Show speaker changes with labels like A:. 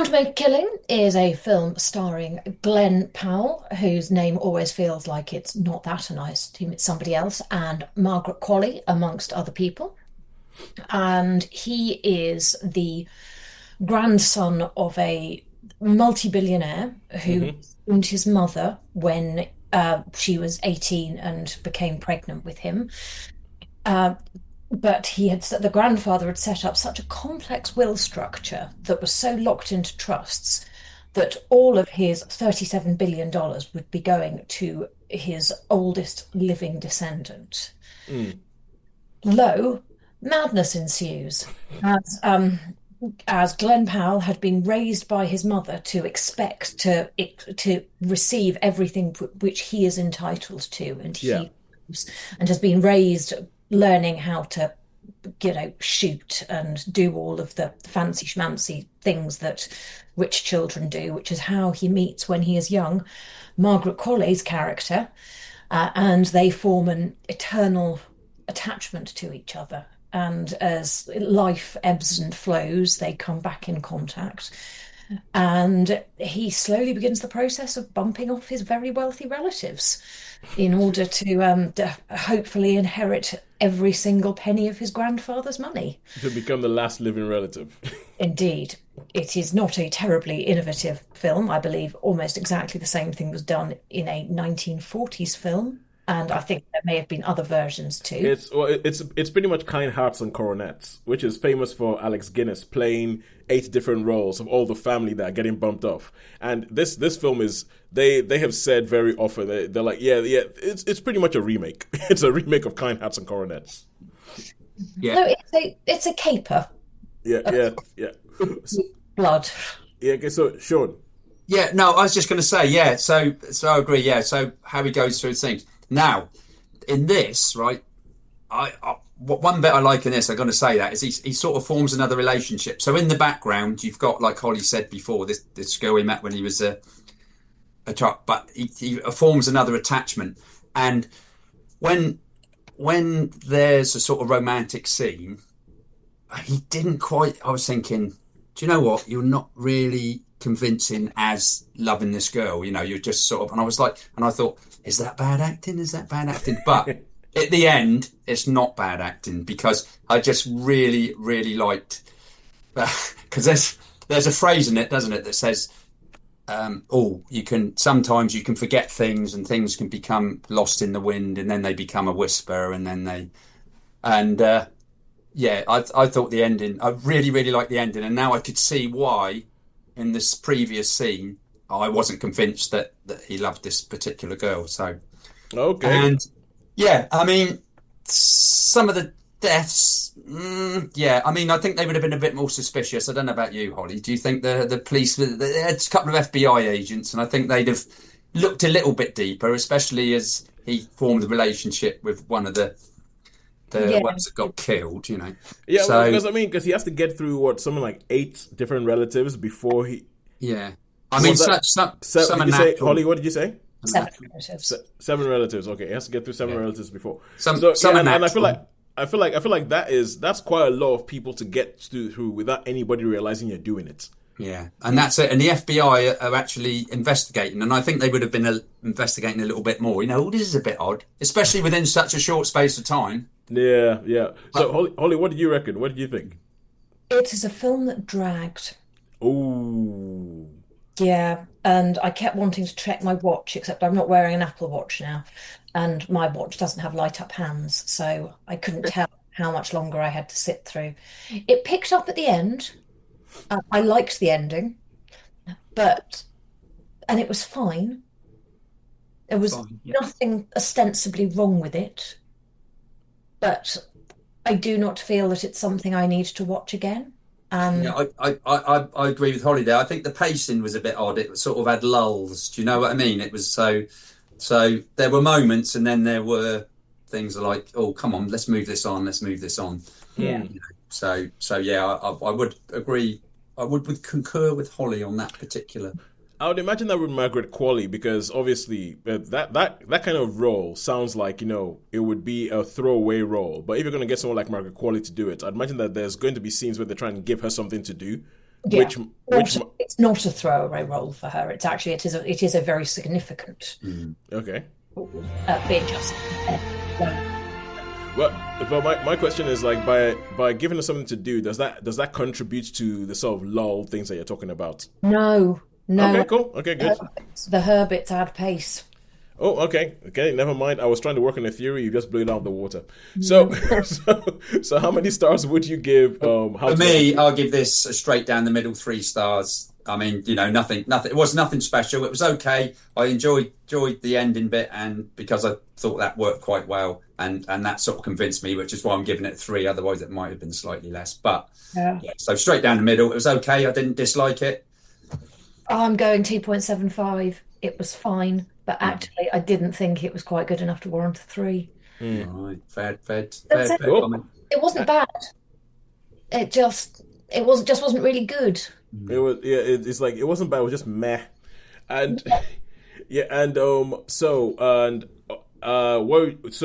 A: Handmaid Killing is a film starring Glen Powell, whose name always feels like it's not that, and I assume it's somebody else, and Margaret Qualley, amongst other people. And he is the grandson of a multi-billionaire who
B: Hmm.
A: owned his mother when she was 18 and became pregnant with him. Uh, but the grandfather had set up such a complex will structure that was so locked into trusts that all of his $37 billion would be going to his oldest living descendant.
B: Mm.
A: Lo, madness ensues as as Glen Powell had been raised by his mother to expect to receive everything which he is entitled to, and
B: Yeah.
A: and has been raised learning how to, shoot and do all of the fancy schmancy things that rich children do, which is how he meets when he is young Margaret Qualley's character, and they form an eternal attachment to each other. And as life ebbs and flows, they come back in contact. And he slowly begins the process of bumping off his very wealthy relatives in order to hopefully inherit every single penny of his grandfather's money.
B: To become the last living relative.
A: Indeed, it is not a terribly innovative film. I believe almost exactly the same thing was done in a 1940s film, and I think there may have been other versions too.
B: It's pretty much Kind Hearts and Coronets, which is famous for Alex Guinness playing eight different roles of all the family that are getting bumped off. And this film is they have said very often they're like it's pretty much a remake. It's a remake of Kind Hearts and Coronets.
C: Yeah,
A: No, it's a caper
B: Yeah,
A: of
B: yeah, yeah. So,
A: blood.
B: yeah, okay, so Sean.
C: yeah. No, I was just going to say, yeah. So I agree. Yeah. So how he goes through things now in this, right? One bit I like in this, I'm going to say that is he sort of forms another relationship. So in the background, you've got like Holly said before, this girl he met when he was a child, but he forms another attachment, and when there's a sort of romantic scene, he didn't quite. I was thinking, do you know what? You're not really convincing as loving this girl. You know, you're just sort of. And I was like, and I thought, is that bad acting? Is that bad acting? But at the end, it's not bad acting because I just really, really liked because there's a phrase in it, doesn't it, that says, "Oh, you can sometimes you can forget things and things can become lost in the wind and then they become a whisper and then they and." Yeah, I thought the ending. I really, really liked the ending, and now I could see why, in this previous scene, I wasn't convinced that he loved this particular girl. So,
B: Okay.
C: and yeah, I mean, some of the deaths. Yeah, I mean, I think they would have been a bit more suspicious. I don't know about you, Holly. Do you think the police? They had a couple of FBI agents, and I think they'd have looked a little bit deeper, especially as he formed a relationship with one of the
A: Yeah.
C: ones that got killed. You know,
B: Yeah, well,
C: so.
B: because he has to get through something like eight different relatives before he
C: Yeah, I mean,
B: was that.
C: some are
B: Did you say
C: natural,
B: Holly? What did you say?
C: some
A: Seven
C: natural.
A: relatives.
B: Seven relatives. Okay, he has to get through seven
C: Yeah,
B: relatives before.
C: some
B: So
C: some
B: yeah,
C: are
B: and
C: natural.
B: I feel like that's quite a lot of people to get through without anybody realizing you're doing it.
C: Yeah, and that's it. And the FBI are actually investigating, and I think they would have been investigating a little bit more. You know, "Oh, this is a bit odd, especially within such a short space of time."
B: Yeah, yeah. So
C: But
B: Holly, what did you reckon? What did you think?
A: It is a film that dragged.
B: Ooh.
A: Yeah, and I kept wanting to check my watch, except I'm not wearing an Apple Watch now, and my watch doesn't have light up hands, so I couldn't tell how much longer I had to sit through. It picked up at the end. I liked the ending, but and it was fine. There was
C: fine. Yeah,
A: nothing ostensibly wrong with it, but I do not feel that it's something I need to watch again.
C: yeah,
A: And
C: I agree with Holly there. I think the pacing was a bit odd. It sort of had lulls. Do you know what I mean? It was so there were moments, and then there were things like, "Oh, come on, let's move this on. Let's move this on."
A: yeah.
B: Hmm.
C: So yeah, I would agree. I would concur with Holly on that particular.
B: I would imagine that with Margaret Qualley because obviously that kind of role sounds like it would be a throwaway role. But if you're going to get someone like Margaret Qualley to do it, I'd imagine that there's going to be scenes where they're trying to give her something to do
A: Yeah.
B: which
A: It's not a throwaway role for her. It's actually it is a very significant
B: okay.
A: binge compared to
B: But my question is like by giving her something to do, does that contribute to the sort of lull things that you're talking about?
A: no,
B: Okay,
A: no.
B: cool. Okay, good.
A: The Herbits add pace.
B: Oh, okay, okay. Never mind. I was trying to work on a theory. You just blew it out of the water. So, so how many stars would you give? How
C: For
B: to
C: me, I'll give this a straight down the middle 3 stars. I mean, nothing. It was nothing special. It was okay. I enjoyed the ending bit, and because I thought that worked quite well, and that sort of convinced me, which is why I'm giving it 3. Otherwise, it might have been slightly less. But
A: Yeah.
C: yeah, so straight down the middle. It was okay. I didn't dislike it.
A: I'm going 2.75. It was fine, but actually, I didn't think it was quite good enough to warrant a 3.
C: Right,
A: That's it.
C: fair comment.
A: It wasn't bad. It wasn't really good.
B: It was yeah. It's like it wasn't bad. It was just meh, and yeah, and so and what so